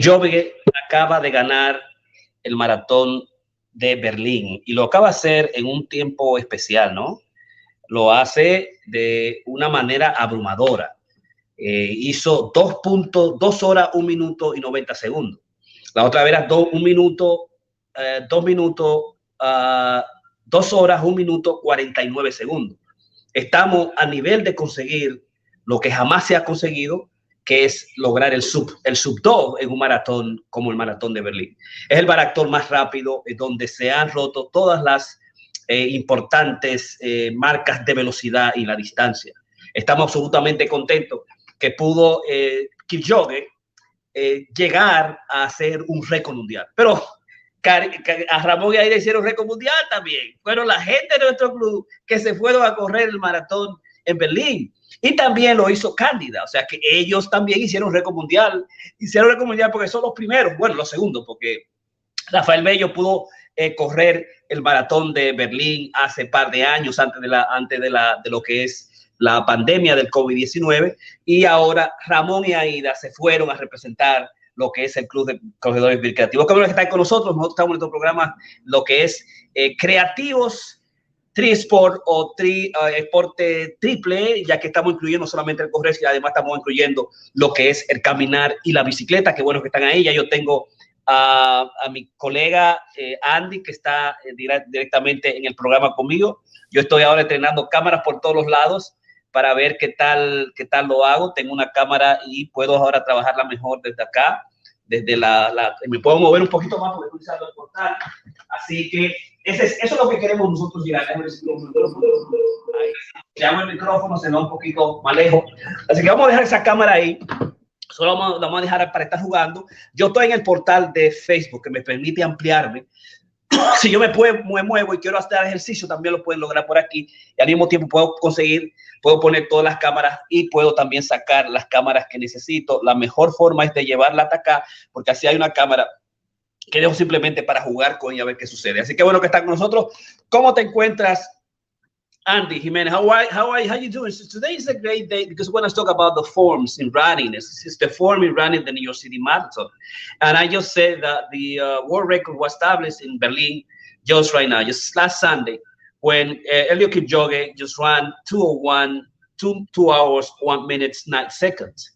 que Jorge acaba de ganar el maratón de Berlín y lo acaba de hacer en un tiempo especial, ¿no? Lo hace de una manera abrumadora. Hizo 2 horas, 1 minuto y 90 segundos. La otra vez era 2 horas, 1 minuto 49 segundos. Estamos a nivel de conseguir lo que jamás se ha conseguido, que es lograr el sub 2 en un maratón como el maratón de Berlín. Es el maratón más rápido, donde se han roto todas las importantes marcas de velocidad y la distancia. Estamos absolutamente contentos que pudo Kipchoge llegar a hacer un récord mundial. Pero a Ramón y Aida hicieron récord mundial también. Fueron la gente de nuestro club que se fueron a correr el maratón en Berlín. Y también lo hizo Cándida, o sea que ellos también hicieron récord mundial. Hicieron récord mundial porque son los primeros, bueno, los segundos, porque Rafael Bello pudo correr el maratón de Berlín hace par de años antes de lo que es la pandemia del COVID-19, y ahora Ramón y Aida se fueron a representar lo que es el Club de Corredores Recreativos. Como que están con nosotros estamos en nuestro programa, lo que es Creativos Trisport o Deporte Triple, ya que estamos incluyendo solamente el correr, y además estamos incluyendo lo que es el caminar y la bicicleta. Qué bueno que están ahí. Ya yo tengo a mi colega Andy, que está directamente en el programa conmigo. Yo estoy ahora entrenando cámaras por todos los lados para ver qué tal lo hago. Tengo una cámara y puedo ahora trabajarla mejor desde acá, me puedo mover un poquito más porque estoy usando el portal. Así que eso es lo que queremos nosotros llegar. Si hago el micrófono se va un poquito más lejos. Así que vamos a dejar esa cámara ahí. Solo vamos a dejar para estar jugando. Yo estoy en el portal de Facebook que me permite ampliarme. Si yo me muevo y quiero hacer ejercicio, también lo pueden lograr por aquí. Y al mismo tiempo puedo poner todas las cámaras y puedo también sacar las cámaras que necesito. La mejor forma es de llevarla hasta acá, porque así hay una cámara que dejo simplemente para jugar con ella, a ver qué sucede. Así que bueno que están con nosotros. ¿Cómo te encuentras, Andy Jimenez? How you doing? So today is a great day because we want to talk about the forms in running. It's the form in running the New York City Marathon. And I just said that the world record was established in Berlin just right now, just last Sunday, when Eliud Kipchoge just ran 2:01, 2 hours, 1 minute, 9 seconds.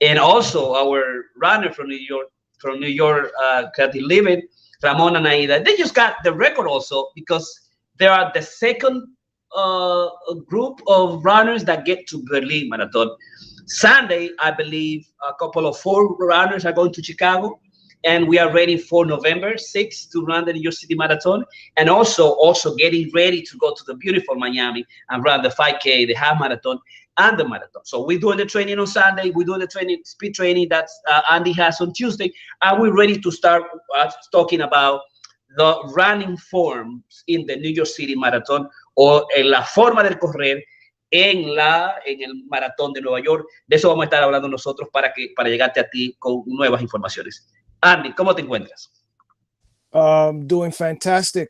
And also our runner from New York, Creative Living, Ramon and Aida, they just got the record also because they are the second a group of runners that get to Berlin Marathon. Sunday, I believe a couple of 4 runners are going to Chicago, and we are ready for November 6th to run the New York City Marathon, and also getting ready to go to the beautiful Miami and run the 5K, the half marathon, and the marathon. So we're doing the training on Sunday. We're doing the speed training that Andy has on Tuesday, and we're ready to start talking about the running forms in the New York City Marathon, o en la forma del correr en el maratón de Nueva York. De eso vamos a estar hablando nosotros para llegarte a ti con nuevas informaciones. Andy, ¿cómo te encuentras? Doing fantastic.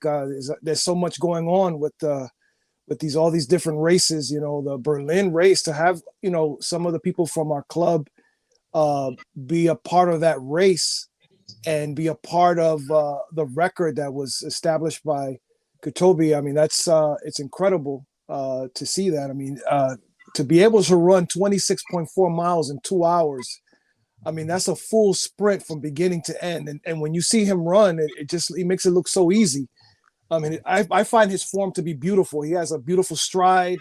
There's so much going on with all these different races. You know, the Berlin race, to have, you know, some of the people from our club be a part of that race and be a part of the record that was established by Kipchoge. I mean, that's it's incredible to see that. I mean, to be able to run 26.4 miles in 2 hours, I mean, that's a full sprint from beginning to end. And when you see him run, it makes it look so easy. I mean, I find his form to be beautiful. He has a beautiful stride.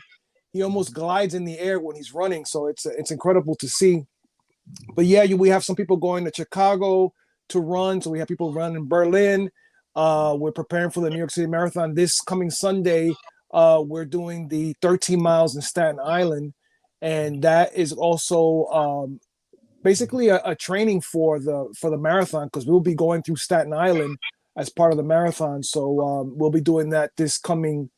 He almost glides in the air when he's running. So it's incredible to see. But yeah, we have some people going to Chicago to run. So we have people running in Berlin. We're preparing for the New York City Marathon this coming Sunday. We're doing the 13 miles in Staten Island, and that is also basically a training for the marathon, because we'll be going through Staten Island as part of the marathon. So we'll be doing that this coming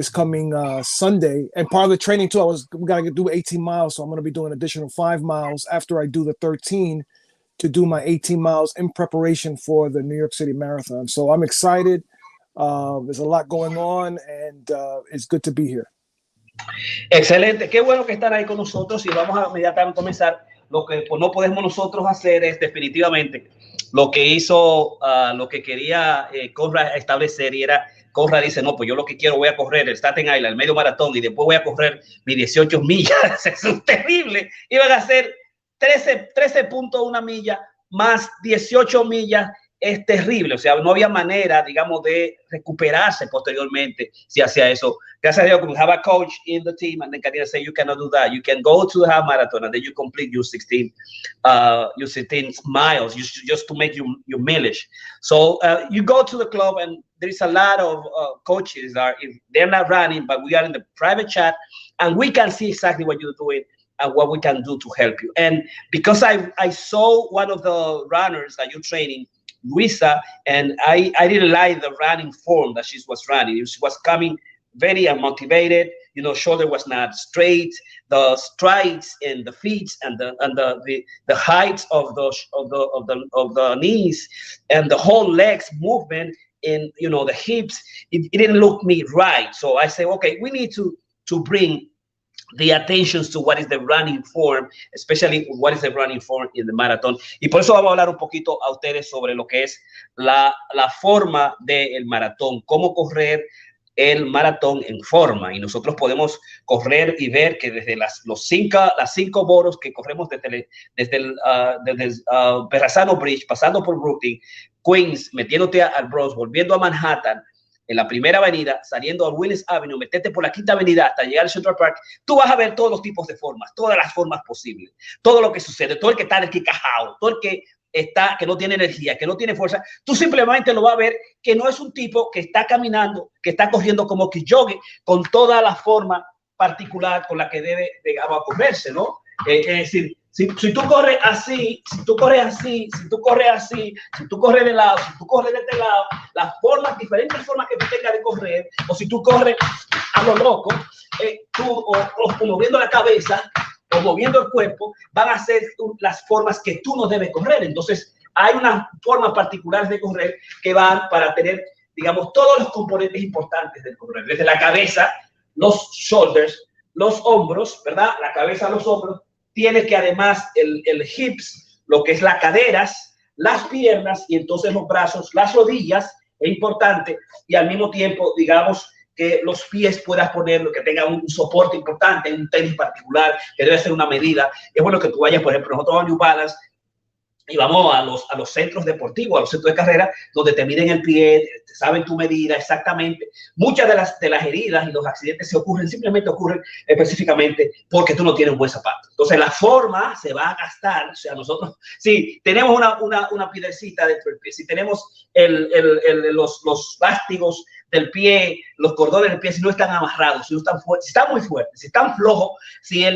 Sunday. And part of the training too, we gotta do 18 miles, so I'm gonna be doing additional 5 miles after I do the 13 to do my 18 miles in preparation for the New York City Marathon. So I'm excited. There's a lot going on, and it's good to be here. Excelente, qué bueno que están ahí con nosotros, y vamos a inmediatamente comenzar lo que pues, no podemos nosotros hacer es definitivamente lo que hizo, lo que quería Conrad establecer, y era, Conrad dice, no, pues yo lo que quiero, voy a correr el Staten Island, el medio maratón, y después voy a correr mis 18 millas. Eso es terrible. Iban a hacer 13.1 millas más 18 millas. Es terrible, o sea, no había manera, digamos, de recuperarse posteriormente si hacía eso. Gracias a Dios, we have a coach in the team, and then Karina said, you cannot do that. You can go to the half marathon, and then you complete your 16 miles, just to make your mileage. So you go to the club, and there's a lot of coaches that if they're not running, but we are in the private chat, and we can see exactly what you're doing and what we can do to help you. And because I saw one of the runners that you're training, Luisa, and I didn't like the running form that she was running. She was coming very unmotivated. You know, shoulder was not straight. The strides and the feet and the height of the knees and the whole legs movement and you know the hips, it didn't look me right. So I say, okay, we need to bring the attention to what is the running form, especially what is the running form in the marathon. Y por eso vamos a hablar un poquito a ustedes sobre lo que es la forma del maratón, cómo correr el maratón en forma. Y nosotros podemos correr y ver que desde las cinco boros que corremos desde el Verrazano Bridge, pasando por Brooklyn, Queens, metiéndote al Bronx, volviendo a Manhattan, en la primera avenida, saliendo al Willis Avenue, meterte por la Quinta Avenida hasta llegar al Central Park, tú vas a ver todos los tipos de formas, todas las formas posibles, todo lo que sucede, todo el que está enquicajado, todo el que está, que no tiene energía, que no tiene fuerza, tú simplemente lo vas a ver que no es un tipo que está caminando, que está corriendo como que jogue con toda la forma particular con la que debe, digamos, correrse, ¿no? Es decir, si tú corres así, si tú corres así, si tú corres así, si tú corres de lado, si tú corres de este lado, las formas, diferentes formas que tú tengas de correr, o si tú corres a lo loco, o moviendo la cabeza, o moviendo el cuerpo, van a ser las formas que tú no debes correr. Entonces, hay unas formas particulares de correr que van para tener, digamos, todos los componentes importantes del correr. Desde la cabeza, los shoulders, los hombros, ¿verdad? La cabeza, los hombros. Tiene que además el hips, lo que es las caderas, las piernas y entonces los brazos, las rodillas, es importante. Y al mismo tiempo, digamos, que los pies puedas ponerlo, que tenga un soporte importante, un tenis particular, que debe ser una medida. Es bueno que tú vayas, por ejemplo, nosotros vamos a New Balance y vamos a los centros deportivos, a los centros de carrera, donde te miden el pie, saben tu medida exactamente. Muchas de las heridas y los accidentes simplemente ocurren específicamente porque tú no tienes un buen zapato. Entonces la forma se va a gastar. O sea, nosotros, si tenemos una piedrecita dentro del pie, si tenemos los lástigos del pie, los cordones del pie, si no están amarrados, si no están fuertes, si están muy fuertes, si están flojos, si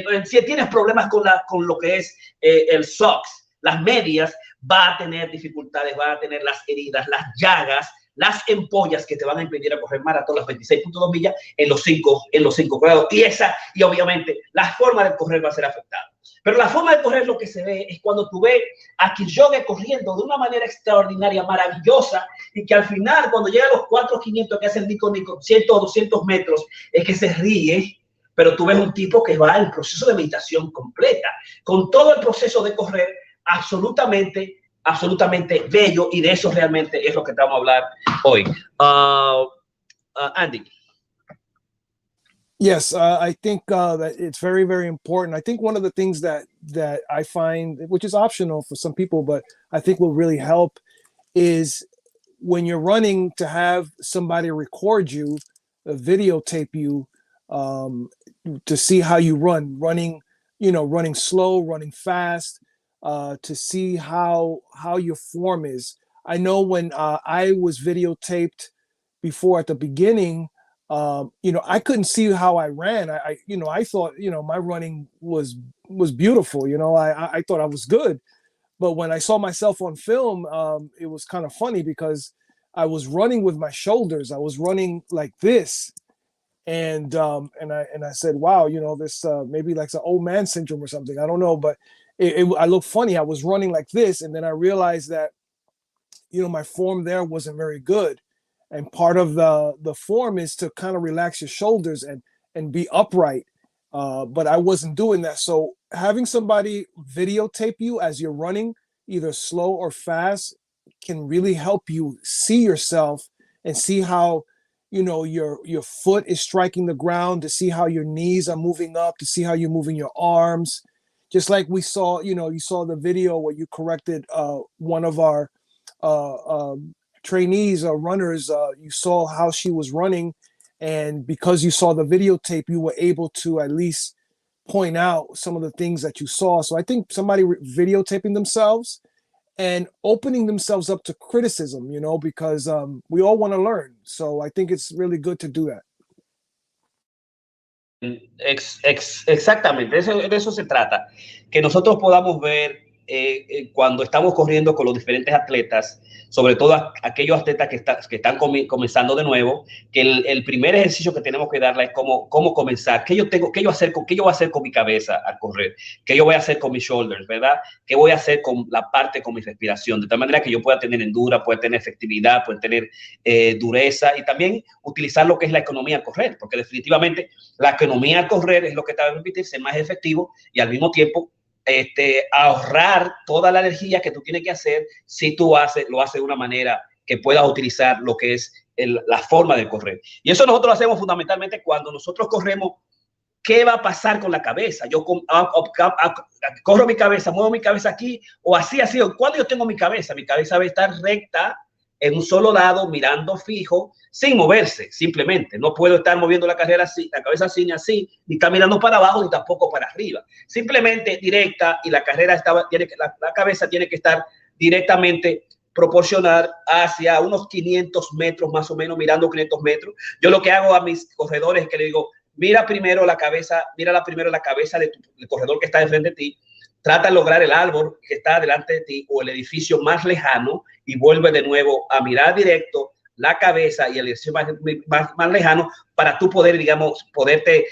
tienes problemas con lo que es el socks, las medias, va a tener dificultades, va a tener las heridas, las llagas, las empollas que te van a impedir a correr maratón, las 26.2 millas en los 5 grados. Y obviamente la forma de correr va a ser afectada. Pero la forma de correr, lo que se ve es cuando tú ves a Jorge corriendo de una manera extraordinaria, maravillosa, y que al final, cuando llega a los 4.500 que hace el Nico, 100 o 200 metros, es que se ríe. Pero tú ves un tipo que va al proceso de meditación completa, con todo el proceso de correr, absolutamente bello, y de eso realmente es lo que estamos a hablar hoy. Andy. Yes, I think that it's very, very important. I think one of the things that I find, which is optional for some people, but I think will really help, is when you're running to have somebody record you, videotape you, to see how you running slow, running fast, to see how your form is. I know when I was videotaped before at the beginning, I couldn't see how I ran. I thought, my running was beautiful. I thought I was good. But when I saw myself on film, it was kind of funny because I was running with my shoulders. I was running like this. And I said, wow, this maybe like an old man syndrome or something. I don't know, but I looked funny. I was running like this, and then I realized that, my form there wasn't very good. And part of the form is to kind of relax your shoulders and be upright. but I wasn't doing that. So having somebody videotape you as you're running, either slow or fast, can really help you see yourself and see how, you know, your foot is striking the ground, to see how your knees are moving up, to see how you're moving your arms. Just like we saw, you know, you saw the video where you corrected one of our trainees or runners. You saw how she was running, and because you saw the videotape, you were able to at least point out some of the things that you saw. So I think somebody videotaping themselves and opening themselves up to criticism, you know, because we all want to learn. So I think it's really good to do that. Exactamente, de eso se trata, que nosotros podamos ver cuando estamos corriendo con los diferentes atletas, sobre todo aquellos atletas que están comenzando de nuevo, que el primer ejercicio que tenemos que darle es cómo comenzar, qué yo voy a hacer con mi cabeza al correr, qué yo voy a hacer con mis shoulders, ¿verdad? Qué voy a hacer con la parte, con mi respiración, de tal manera que yo pueda tener endurance, pueda tener efectividad, pueda tener dureza, y también utilizar lo que es la economía al correr, porque definitivamente la economía al correr es lo que te va a permitir ser más efectivo y al mismo tiempo ahorrar toda la energía que tú tienes que hacer si tú lo haces de una manera que puedas utilizar lo que es la forma de correr. Y eso nosotros lo hacemos fundamentalmente cuando nosotros corremos. ¿Qué va a pasar con la cabeza? Yo corro mi cabeza, muevo mi cabeza aquí o así. ¿Cuándo yo tengo mi cabeza? Mi cabeza va a estar recta en un solo lado, mirando fijo, sin moverse, simplemente. No puedo estar moviendo la cabeza así, ni estar mirando para abajo, ni tampoco para arriba. Simplemente directa, y la cabeza tiene que estar directamente proporcional hacia unos 500 metros más o menos, mirando 500 metros. Yo lo que hago a mis corredores es que le digo, mira primero la cabeza del corredor que está de frente de ti. Trata de lograr el árbol que está delante de ti o el edificio más lejano y vuelve de nuevo a mirar directo la cabeza y el edificio más lejano para tú poder, digamos, poderte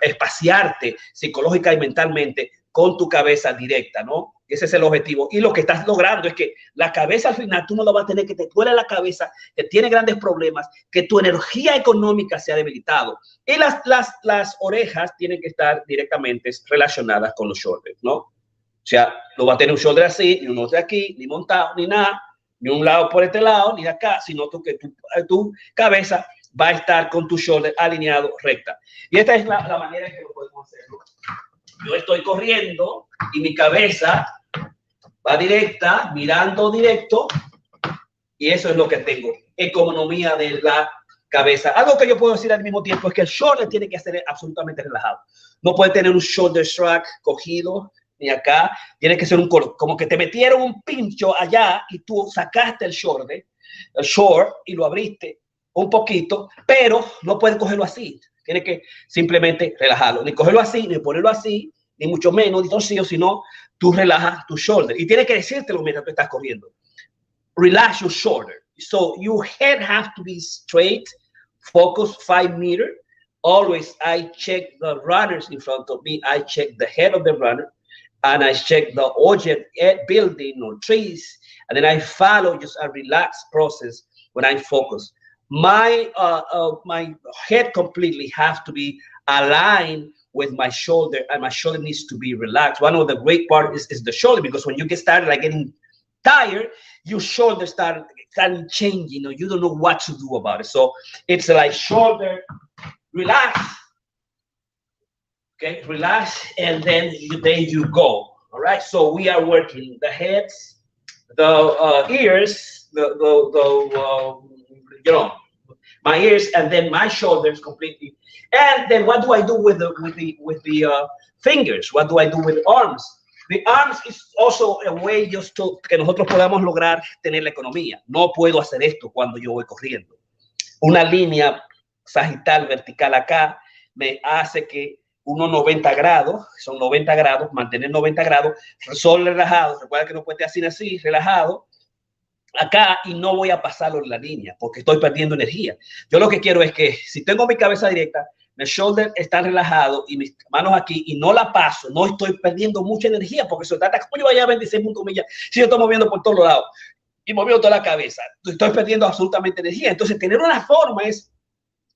espaciarte psicológica y mentalmente con tu cabeza directa, ¿no? Ese es el objetivo. Y lo que estás logrando es que la cabeza al final tú no la vas a tener, que te duele la cabeza, que tiene grandes problemas, que tu energía económica se ha debilitado. Y las orejas tienen que estar directamente relacionadas con los shoulders, ¿no? O sea, no va a tener un shoulder así, ni uno de aquí, ni montado, ni nada, ni un lado por este lado, ni de acá, sino que tu cabeza va a estar con tu shoulder alineado recta. Y esta es la manera en que lo podemos hacer, ¿no? Yo estoy corriendo y mi cabeza va directa, mirando directo, y eso es lo que tengo, economía de la cabeza. Algo que yo puedo decir al mismo tiempo es que el shoulder tiene que ser absolutamente relajado. No puede tener un shoulder shrug cogido, ni acá. Tiene que ser como que te metieron un pincho allá y tú sacaste el short y lo abriste un poquito, pero no puedes cogerlo así. Tiene que simplemente relajarlo, ni cogerlo así, ni ponerlo así, ni mucho menos, ni torcido, sino tú relajas tu shoulder. Y tienes que decírtelo mientras tú estás corriendo. Relax your shoulder. So your head has to be straight, focus 5 meters. Always I check the runners in front of me. I check the head of the runner, and I check the object, building or trees, and then I follow just a relaxed process when I focus. My head completely has to be aligned with my shoulder, and my shoulder needs to be relaxed. One of the great parts is the shoulder, because when you get started like getting tired, your shoulder start changing, or you don't know what to do about it. So it's like shoulder, relax, okay, relax, and then you go. All right. So we are working the heads, the ears, you know, my ears, and then my shoulders completely. And then what do I do with the fingers? What do I do with the arms? The arms is also a way just to que nosotros podamos lograr tener la economía. No puedo hacer esto cuando yo voy corriendo. Una línea sagital vertical acá me hace que unos 90 grados, son 90 grados, mantener 90 grados, sol relajado. Recuerda que no puede estar así, relajado acá, y no voy a pasarlo en la línea porque estoy perdiendo energía. Yo lo que quiero es que si tengo mi cabeza directa, mi shoulder está relajado y mis manos aquí, y no la paso, no estoy perdiendo mucha energía, porque se trata como yo vaya a 26 millas si yo estoy moviendo por todos lados y moviendo toda la cabeza, estoy perdiendo absolutamente energía. Entonces tener una forma es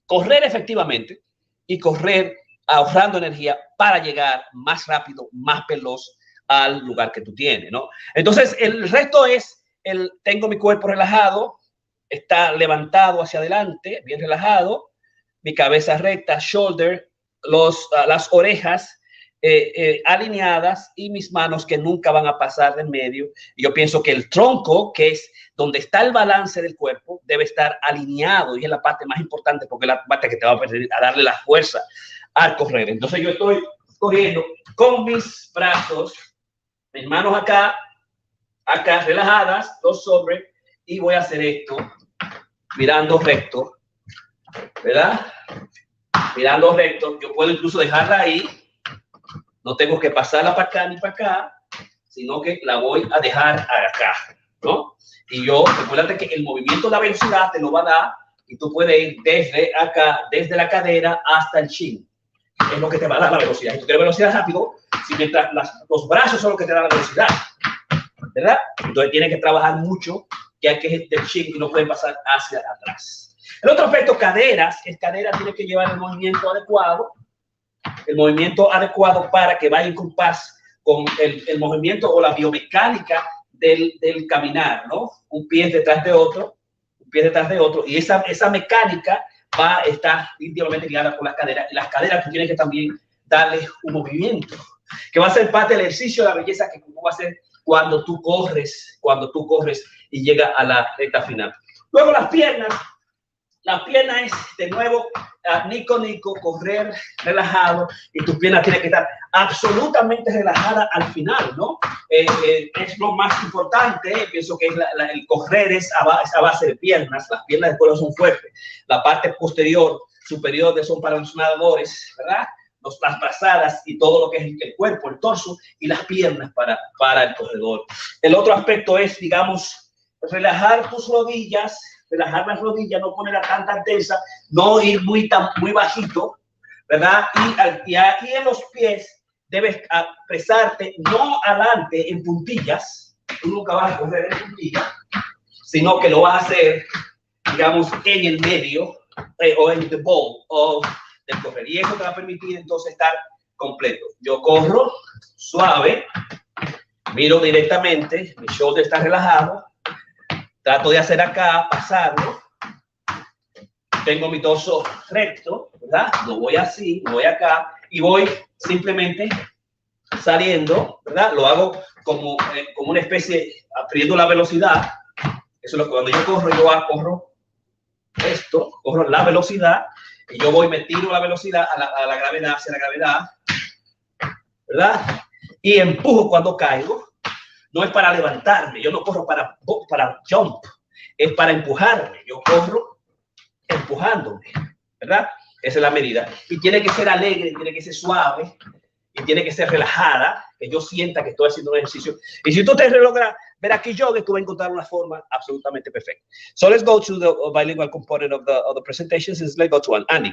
correr efectivamente, y correr ahorrando energía para llegar más rápido, más veloz al lugar que tú tienes, ¿no? Entonces, el resto es, tengo mi cuerpo relajado, está levantado hacia adelante, bien relajado, mi cabeza recta, shoulder, las orejas alineadas y mis manos que nunca van a pasar del medio. Yo pienso que el tronco, que es donde está el balance del cuerpo, debe estar alineado y es la parte más importante porque es la parte que te va a darle la fuerza al correr. Entonces yo estoy corriendo con mis brazos, mis manos acá relajadas, los sobre, y voy a hacer esto mirando recto, ¿verdad? Mirando recto. Yo puedo incluso dejarla ahí, no tengo que pasarla para acá ni para acá, sino que la voy a dejar acá, ¿no? Y yo, recuérdate que el movimiento, la velocidad te lo va a dar y tú puedes ir desde acá, desde la cadera hasta el chin. Es lo que te va a dar la velocidad. Si tú quieres velocidad rápido, si mientras los brazos son los que te dan la velocidad, ¿verdad? Entonces tienes que trabajar mucho, ya que es del chin y no pueden pasar hacia atrás. El otro aspecto, caderas, es cadera tiene que llevar el movimiento adecuado para que vaya en compás con el movimiento o la biomecánica del caminar, ¿no? Un pie detrás de otro, y esa mecánica va a estar íntimamente guiada por las caderas, y las caderas tú tienes que también darle un movimiento, que va a ser parte del ejercicio de la belleza que va a hacer cuando tú corres y llega a la recta final. Luego las piernas es de nuevo nico, correr relajado, y tus piernas tienen que estar absolutamente relajadas al final, ¿no? Es lo más importante, pienso que el correr es a base de piernas, las piernas del cuello son fuertes, la parte posterior, superior son para los nadadores, ¿verdad? Las brazadas y todo lo que es el cuerpo, el torso y las piernas para el corredor. El otro aspecto es, digamos, relajar tus rodillas, relajar las rodillas, no ponerla tan tensa, no ir muy bajito, ¿verdad? Y aquí en los pies debes presarte no adelante en puntillas, tú nunca vas a correr en puntillas, sino que lo vas a hacer, digamos, en el medio o en the ball del correr. Y eso te va a permitir entonces estar completo. Yo corro suave, miro directamente, mi shoulder está relajado, trato de hacer acá, pasarlo. Tengo mi torso recto, ¿verdad? No voy así, no voy acá. Y voy simplemente saliendo, ¿verdad? Lo hago como una especie, aprendiendo la velocidad. Eso es lo que cuando yo corro esto, corro la velocidad. Y yo me tiro la velocidad a la gravedad, hacia la gravedad, ¿verdad? Y empujo cuando caigo. No es para levantarme, yo no corro para jump, es para empujarme. Yo corro empujándome, ¿verdad? Esa es la medida. Y tiene que ser alegre, tiene que ser suave, y tiene que ser relajada, que yo sienta que estoy haciendo un ejercicio. Y si tú te logras ver aquí yo, que tú vas a encontrar una forma absolutamente perfecta. So let's go to the bilingual component of the presentations. Let's go to one. Andy.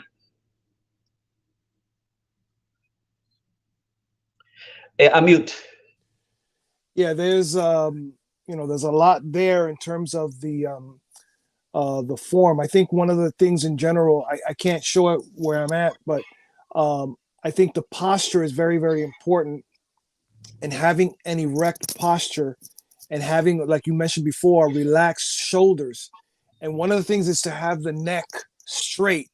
Unmute. Yeah, there's there's a lot there in terms of the form. I think one of the things in general, I can't show it where I'm at, but I think the posture is very, very important, and having an erect posture and having, like you mentioned before, relaxed shoulders. And one of the things is to have the neck straight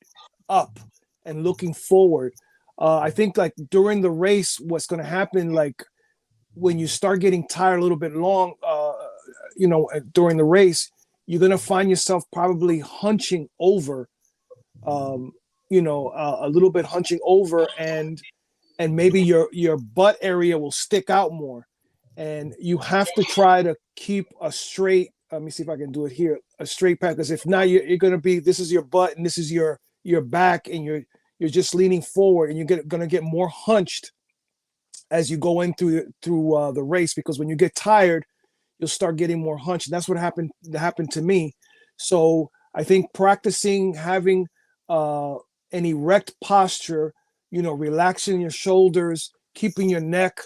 up and looking forward. I think like during the race, what's going to happen, like when you start getting tired a little bit long, during the race, you're going to find yourself probably hunching over, a little bit hunching over, and maybe your butt area will stick out more. And you have to try to keep a straight, let me see if I can do it here, a straight path, because if not, you're going to be, this is your butt and this is your back, and you're just leaning forward, and you're going to get more hunched as you go in through the race, because when you get tired, you'll start getting more hunched. And that's what happened to me. So I think practicing having an erect posture, relaxing your shoulders, keeping your neck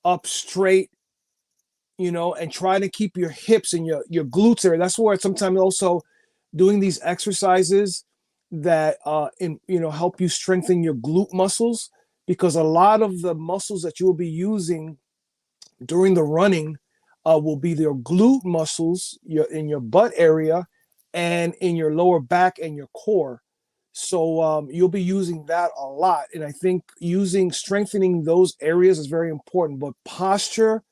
up straight, and trying to keep your hips and your glutes there. That's where sometimes also doing these exercises that help you strengthen your glute muscles, because a lot of the muscles that you will be using during the running will be your glute muscles in your butt area and in your lower back and your core. So you'll be using that a lot. And I think strengthening those areas is very important. But posture,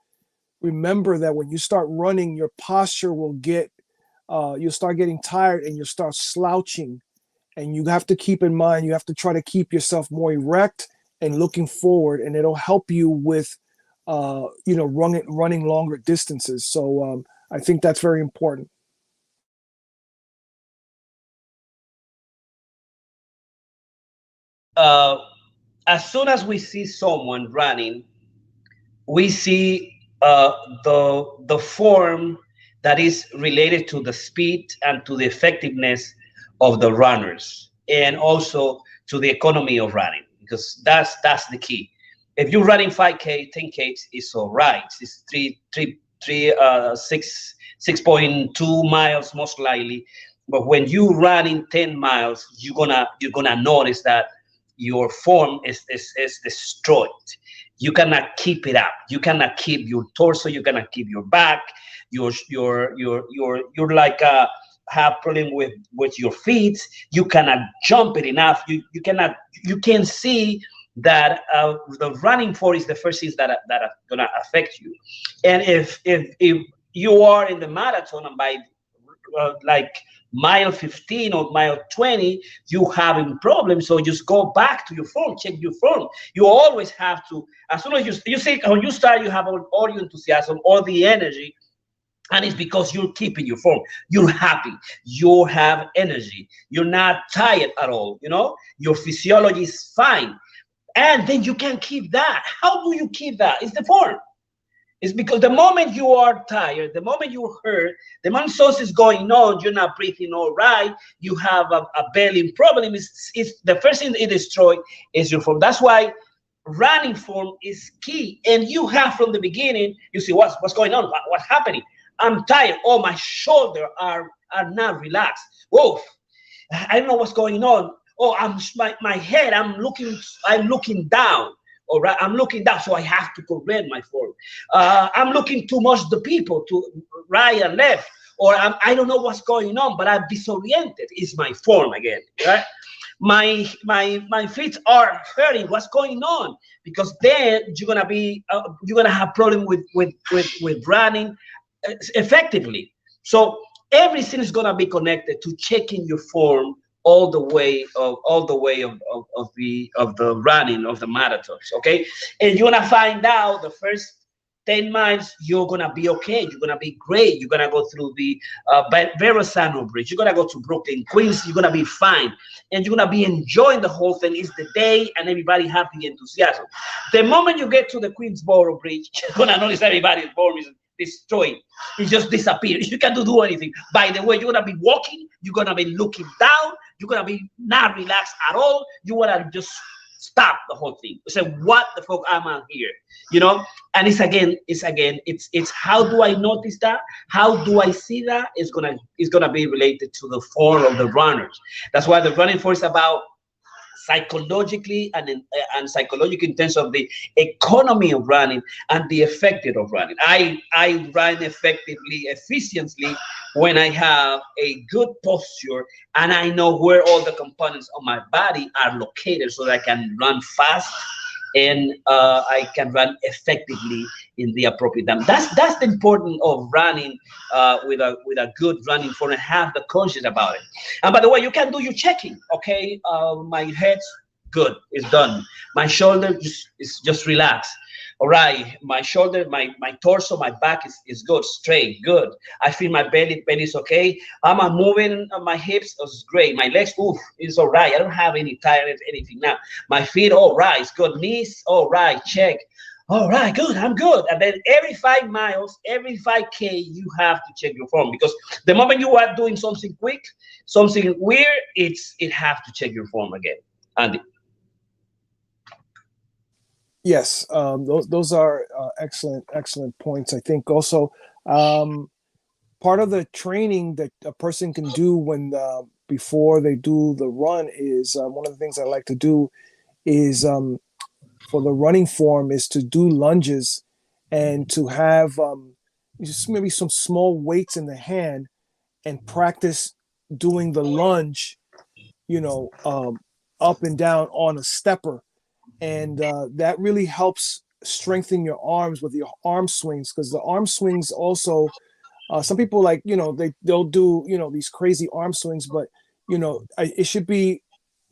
remember that when you start running, your posture will you'll start getting tired and you'll start slouching. And you have to keep in mind, you have to try to keep yourself more erect and looking forward, and it'll help you with, running longer distances. So I think that's very important. As soon as we see someone running, we see the form that is related to the speed and to the effectiveness of the runners, and also to the economy of running, because that's the key. If you're running 5K, 10K, it's all right. It's 6.2 miles most likely. But when you running 10 miles, you're gonna notice that your form is destroyed. You cannot keep it up. You cannot keep your torso. You cannot keep your back. You're like have problem with your feet. You cannot jump it enough. You can't see that the running form is the first things that are gonna affect you. And if you are in the marathon and by like mile 15 or mile 20 you having problems, so just go back to your phone, check your phone. You always have to, as soon as you see, when you start, you have all your enthusiasm, all the energy, and it's because you're keeping your form. You're happy, you have energy, you're not tired at all, your physiology is fine. And then you can keep that. How do you keep that? It's the form. It's because the moment you are tired, the moment you hurt, the moment something is going on, you're not breathing all right, you have a belly problem, it's the first thing it destroys is your form. That's why running form is key. And you have from the beginning, you see what's going on, what's happening. I'm tired. Oh, my shoulder are not relaxed. Whoa, I don't know what's going on. Oh, my head, I'm looking down. All right, I'm looking down, so I have to correct my form. I'm looking too much the people to right and left, or I don't know what's going on, but I'm disoriented. It's my form again, right? My feet are hurting. What's going on? Because then you're gonna have problem with running effectively. So everything is gonna be connected to checking your form all the way of the running of the marathons. Okay, and you're gonna find out the first 10 miles you're gonna be okay, you're gonna be great, you're gonna go through the Verrazano Bridge, you're gonna go to Brooklyn, Queens, you're gonna be fine, and you're gonna be enjoying the whole thing. It's the day and everybody have the enthusiasm. The moment you get to the Queensboro Bridge, you're gonna notice everybody's form is destroyed. It just disappears. You can't do anything. By the way, you're gonna be walking, you're gonna be looking down, you're gonna be not relaxed at all. You wanna just stop the whole thing. Say, what the fuck am I here? And it's how do I notice that? How do I see that? It's gonna be related to the form of the runners. That's why the running form is about psychologically and psychologically in terms of the economy of running and the effective of running. I run effectively, efficiently when I have a good posture and I know where all the components of my body are located, so that I can run fast and I can run effectively in the appropriate time. That's the importance of running with a good running form and have the conscience about it. And by the way, you can do your checking. Okay, my head's good, it's done. My shoulder is just relaxed. All right, my shoulder, my torso, my back is good, straight, good. I feel my belly is okay. I'm moving my hips, is great. My legs, it's all right. I don't have any tiredness, anything now. My feet, all right, it's good. Knees, all right, check. All right, good, I'm good. And then every 5 miles, every 5K, you have to check your form, because the moment you are doing something quick, something weird, it have to check your form again. Andy. Yes, those are excellent points. I think also part of the training that a person can do when before they do the run is one of the things I like to do is for the running form is to do lunges and to have just maybe some small weights in the hand and practice doing the lunge, up and down on a stepper. And that really helps strengthen your arms with your arm swings, because the arm swings also, some people they'll do, these crazy arm swings, but, it should be,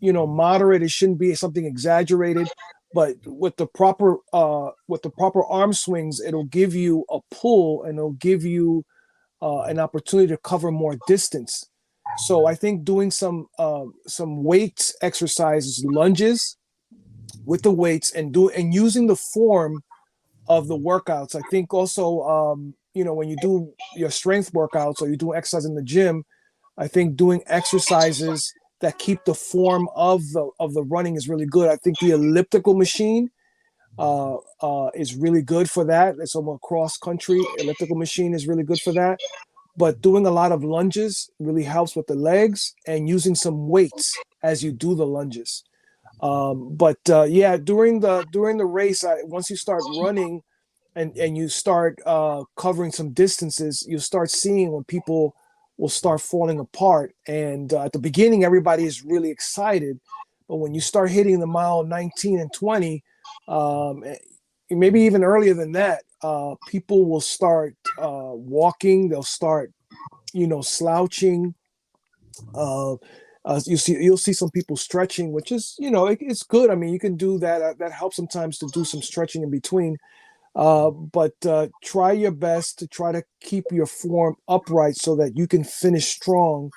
moderate. It shouldn't be something exaggerated, but with the proper arm swings, it'll give you a pull and it'll give you an opportunity to cover more distance. So I think doing some weights exercises, lunges with the weights, and using the form of the workouts. I think also, when you do your strength workouts or you do exercise in the gym, I think doing exercises that keep the form of the running is really good. I think the elliptical machine is really good for that. It's a cross country elliptical machine is really good for that. But doing a lot of lunges really helps with the legs, and using some weights as you do the lunges. During the race, once you start running and you start covering some distances, you start seeing when people will start falling apart. And at the beginning, everybody is really excited, but when you start hitting the mile 19 and 20, maybe even earlier than that, people will start walking. They'll start, slouching. You'll see some people stretching, which is, it's good. I mean, you can do that. That helps sometimes to do some stretching in between. But try your best to try to keep your form upright so that you can finish strong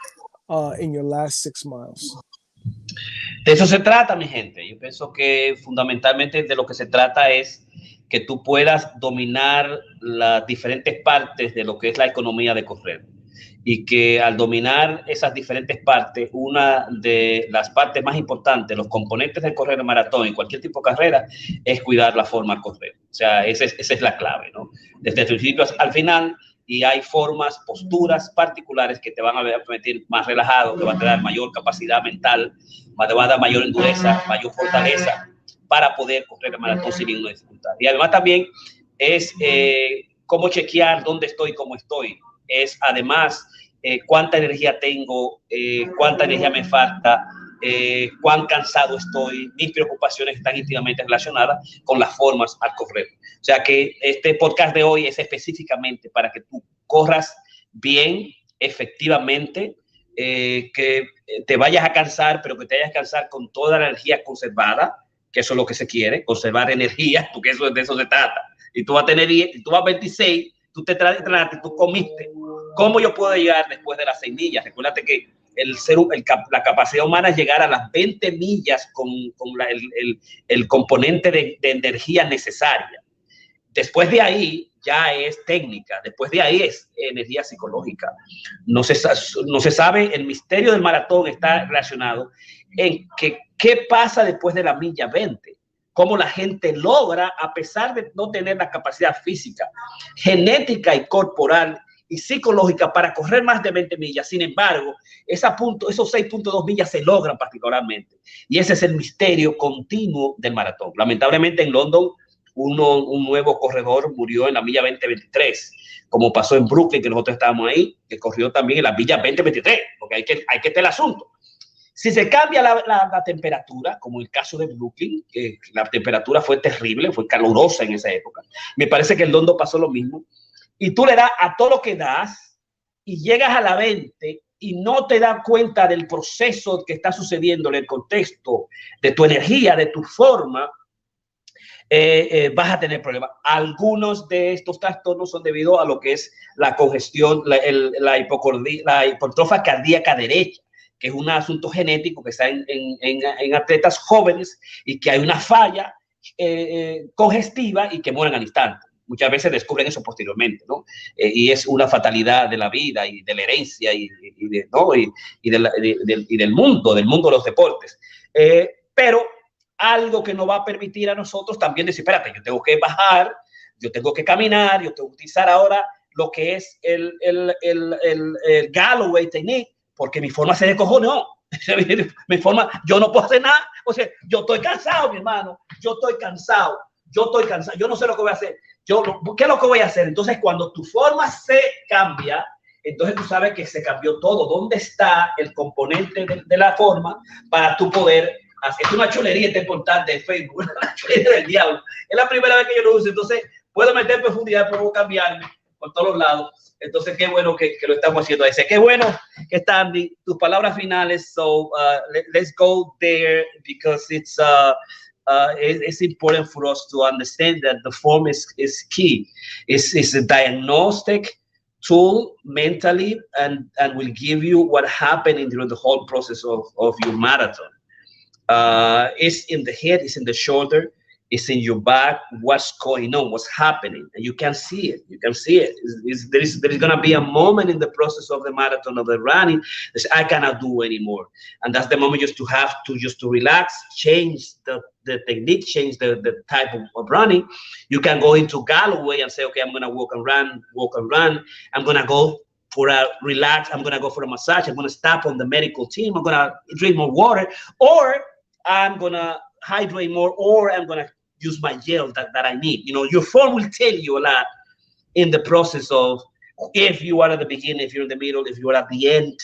in your last 6 miles. De eso se trata, mi gente. Yo pienso que fundamentalmente de lo que se trata es que tú puedas dominar las diferentes partes de lo que es la economía de correr. Y que al dominar esas diferentes partes, una de las partes más importantes, los componentes del correr el maratón y cualquier tipo de carrera, es cuidar la forma al correr. O sea, esa es la clave, ¿no? Desde el principio al final, y hay formas, posturas particulares que te van a permitir más relajado, te van a dar mayor capacidad mental, te van a dar mayor endureza, mayor fortaleza para poder correr el maratón sin ninguna dificultad. Y además también es cómo chequear dónde estoy, cómo estoy. Es además cuánta energía tengo, cuánta energía me falta, cuán cansado estoy. Mis preocupaciones están íntimamente relacionadas con las formas al correr. O sea que este podcast de hoy es específicamente para que tú corras bien, efectivamente, que te vayas a cansar, pero que te vayas a cansar con toda la energía conservada, que eso es lo que se quiere, conservar energía, porque de eso se trata. Y tú vas a tener 10, tú vas a 26, tú te entrenaste, tú comiste. ¿Cómo yo puedo llegar después de las 6 millas? Recuérdate que la capacidad humana es llegar a las 20 millas con el componente de energía necesaria. Después de ahí ya es técnica, después de ahí es energía psicológica. No se sabe, el misterio del maratón está relacionado en qué pasa después de la milla 20. Cómo la gente logra, a pesar de no tener la capacidad física, genética y corporal y psicológica para correr más de 20 millas. Sin embargo, esos 6.2 millas se logran particularmente. Y ese es el misterio continuo del maratón. Lamentablemente en London, un nuevo corredor murió en la milla 20-23, como pasó en Brooklyn, que nosotros estábamos ahí, que corrió también en la milla 20-23, porque hay que tener el asunto. Si se cambia la temperatura, como el caso de Brooklyn, que la temperatura fue terrible, fue calurosa en esa época, me parece que en London pasó lo mismo, y tú le das a todo lo que das y llegas a la 20 y no te das cuenta del proceso que está sucediendo en el contexto de tu energía, de tu forma, vas a tener problemas. Algunos de estos trastornos son debido a lo que es la congestión, la hipertrofia cardíaca derecha, que es un asunto genético que está en atletas jóvenes y que hay una falla congestiva y que mueren al instante. Muchas veces descubren eso posteriormente, ¿no? Y es una fatalidad de la vida y de la herencia y del mundo de los deportes. Pero algo que nos va a permitir a nosotros también decir, espérate, yo tengo que bajar, yo tengo que caminar, yo tengo que utilizar ahora lo que es el Galloway technique, porque mi forma se descojonó. Mi forma, yo no puedo hacer nada. O sea, yo estoy cansado, mi hermano. Yo estoy cansado. Yo no sé lo que voy a hacer. ¿Qué es lo que voy a hacer? Entonces, cuando tu forma se cambia, entonces tú sabes que se cambió todo. ¿Dónde está el componente de la forma para tú poder hacer? Es una chulería este portal de Facebook, una chulería del diablo. Es la primera vez que yo lo uso, entonces puedo meter en profundidad, puedo cambiarme por todos los lados. Entonces, qué bueno que lo estamos haciendo. Dice, qué bueno que está, Andy. Tus palabras finales. So, let's go there because it's important for us to understand that the form is key. It's a diagnostic tool mentally and will give you what happened during the whole process of your marathon. It's in the head, it's in the shoulder, it's in your back, what's going on, what's happening, and you can see it. You can see it. There is going to be a moment in the process of the marathon, of the running, that I cannot do anymore, and that's the moment just to relax, change the technique, change the type of running. You can go into Galloway and say, okay, I'm going to walk and run. I'm going to go for a relax. I'm going to go for a massage. I'm going to stop on the medical team. I'm going to drink more water, or I'm going to hydrate more, or I'm going to use my gel that I need. You know, your form will tell you a lot in the process of if you are at the beginning, if you're in the middle, if you're at the end.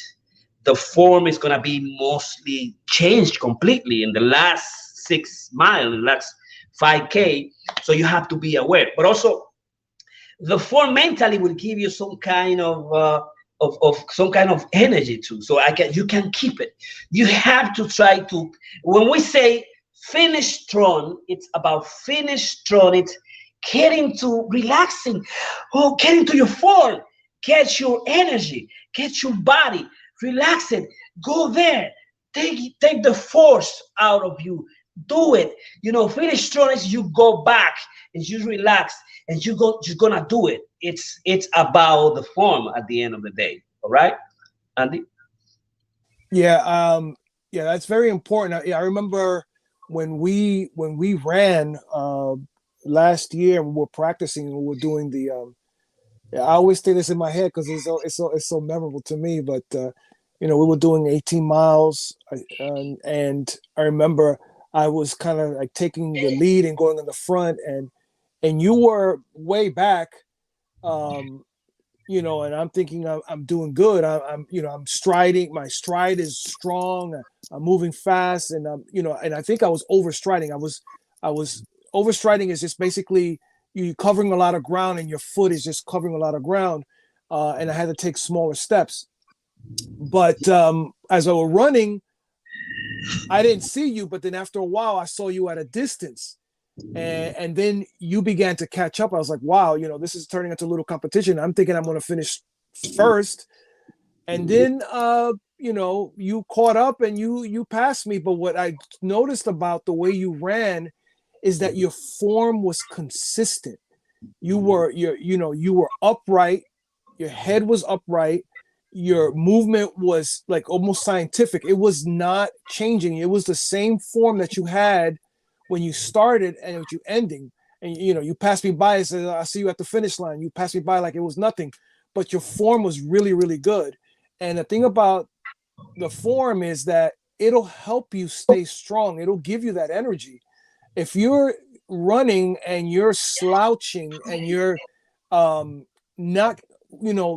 The form is going to be mostly changed completely in the last 6 miles, the last 5K. So you have to be aware. But also, the form mentally will give you some kind of energy too. So you can keep it. You have to try to. When we say finish strong, it's about finish strong. It's getting to relaxing, getting to your form, get your energy, get your body, relax it, go there, take the force out of you, do it. You know, finish strong is you go back and you relax and you're gonna do it. It's about the form at the end of the day. All right, Andy? Yeah, that's very important. I remember when we ran last year, we were practicing, we were doing the I always say this in my head because it's so memorable to me, but we were doing 18 miles and I remember I was kind of like taking the lead and going in the front, and you were way back, and I'm thinking I'm doing good. I'm striding. My stride is strong. I'm moving fast, and and I think I was overstriding. I was overstriding is just basically you covering a lot of ground, and your foot is just covering a lot of ground, and I had to take smaller steps. But as I was running, I didn't see you. But then after a while, I saw you at a distance. And then you began to catch up. I was like, wow, this is turning into a little competition. I'm thinking I'm going to finish first. And then, you caught up and you passed me. But what I noticed about the way you ran is that your form was consistent. You were upright. Your head was upright. Your movement was like almost scientific. It was not changing. It was the same form that you had when you started and what you ending. And you passed me by and said, I see you at the finish line. You passed me by like it was nothing, but your form was really, really good. And the thing about the form is that it'll help you stay strong. It'll give you that energy. If you're running and you're slouching and you're not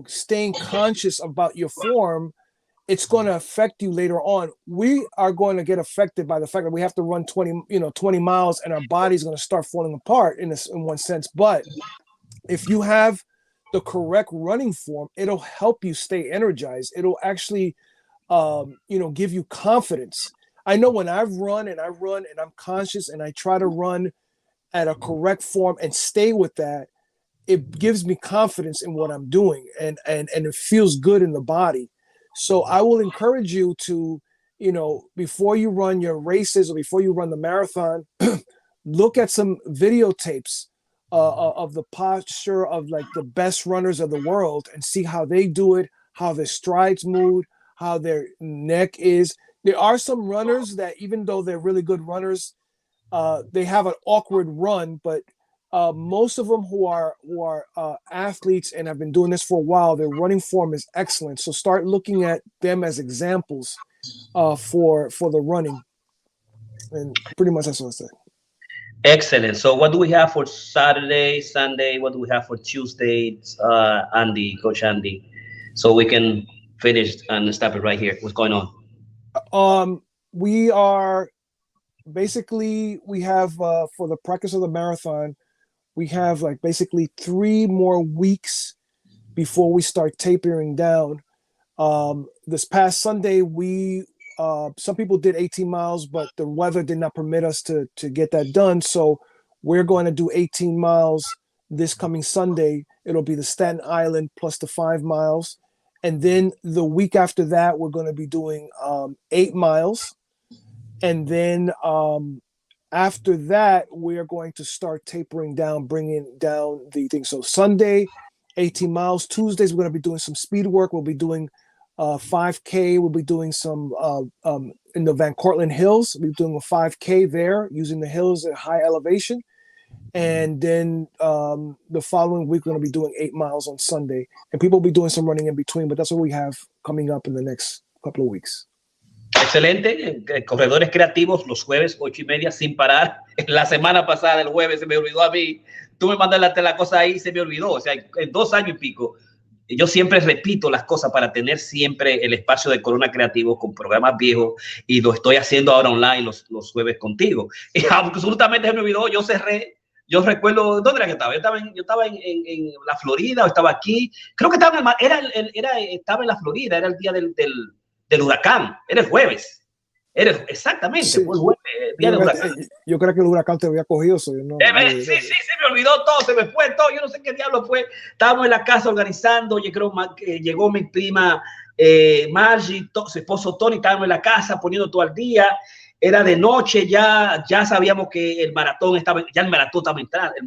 staying conscious about your form, it's going to affect you later on. We are going to get affected by the fact that we have to run 20 miles and our body's going to start falling apart in one sense. But if you have the correct running form, it'll help you stay energized. It'll actually, give you confidence. I know when I run and I'm conscious and I try to run at a correct form and stay with that, it gives me confidence in what I'm doing and it feels good in the body. So I will encourage you to, before you run your races or before you run the marathon, look at some videotapes of the posture of like the best runners of the world and see how they do it, how their strides move, how their neck is. There are some runners that even though they're really good runners, they have an awkward run, but most of them who are athletes and have been doing this for a while, their running form is excellent. So start looking at them as examples for the running. And pretty much that's what I said. Excellent. So what do we have for Saturday, Sunday? What do we have for Tuesday, Coach Andy? So we can finish and stop it right here. What's going on? We are basically, we have for the practice of the marathon, we have like basically 3 more weeks before we start tapering down. This past Sunday, some people did 18 miles, but the weather did not permit us to get that done. So we're going to do 18 miles this coming Sunday. It'll be the Staten Island plus the 5 miles. And then the week after that, we're going to be doing 8 miles. And then after that, we're going to start tapering down, bringing down the thing. So Sunday, 18 miles. Tuesdays, we're going to be doing some speed work. We'll be doing 5K. We'll be doing some in the Van Cortlandt Hills. We'll be doing a 5K there using the hills at high elevation. And then the following week, we're going to be doing 8 miles on Sunday. And people will be doing some running in between, but that's what we have coming up in the next couple of weeks. Excelente. Corredores creativos los jueves 8:30 sin parar. La semana pasada, el jueves, se me olvidó a mí. Tú me mandaste la cosa ahí y se me olvidó. O sea, en 2 años y pico. Yo siempre repito las cosas para tener siempre el espacio de Corona Creativo con programas viejos, y lo estoy haciendo ahora online los jueves contigo. Y absolutamente se me olvidó, yo cerré. Yo recuerdo, ¿dónde era que estaba? Yo estaba en la Florida, o estaba aquí. Creo que estaba estaba en la Florida, era el día del huracán, era el jueves. Exactamente, sí. Fue el jueves, el día del huracán. Yo creo que el huracán te había cogido. Sí, se me olvidó todo, se me fue todo. Yo no sé qué diablo fue. Estábamos en la casa organizando. Yo creo que llegó mi prima Margie, su esposo Tony, estábamos en la casa poniendo todo al día. Era de noche, ya sabíamos que el maratón estaba entrando,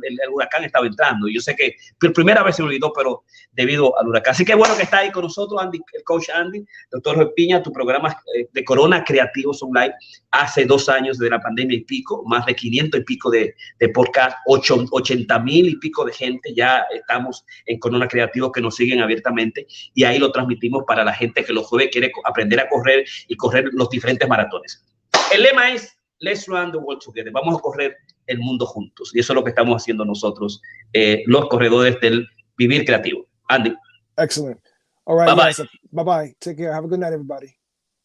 el huracán estaba entrando. Y yo sé que por primera vez se me olvidó, pero debido al huracán. Así que bueno que está ahí con nosotros, Andy, el coach Andy, doctor Jorge Piña, tu programa de Corona Creativos Online, hace 2 años de la pandemia y pico, más de 500 y pico de podcast, 80,000 y pico de gente, ya estamos en Corona Creativos que nos siguen abiertamente, y ahí lo transmitimos para la gente que los jueves quiere aprender a correr y correr los diferentes maratones. El lema es Let's run the world together. Vamos a correr el mundo juntos. Y eso es lo que estamos haciendo nosotros, los corredores del vivir creativo. Andy. Excellent. All right. Bye-bye. Bye-bye. Take care. Have a good night, everybody.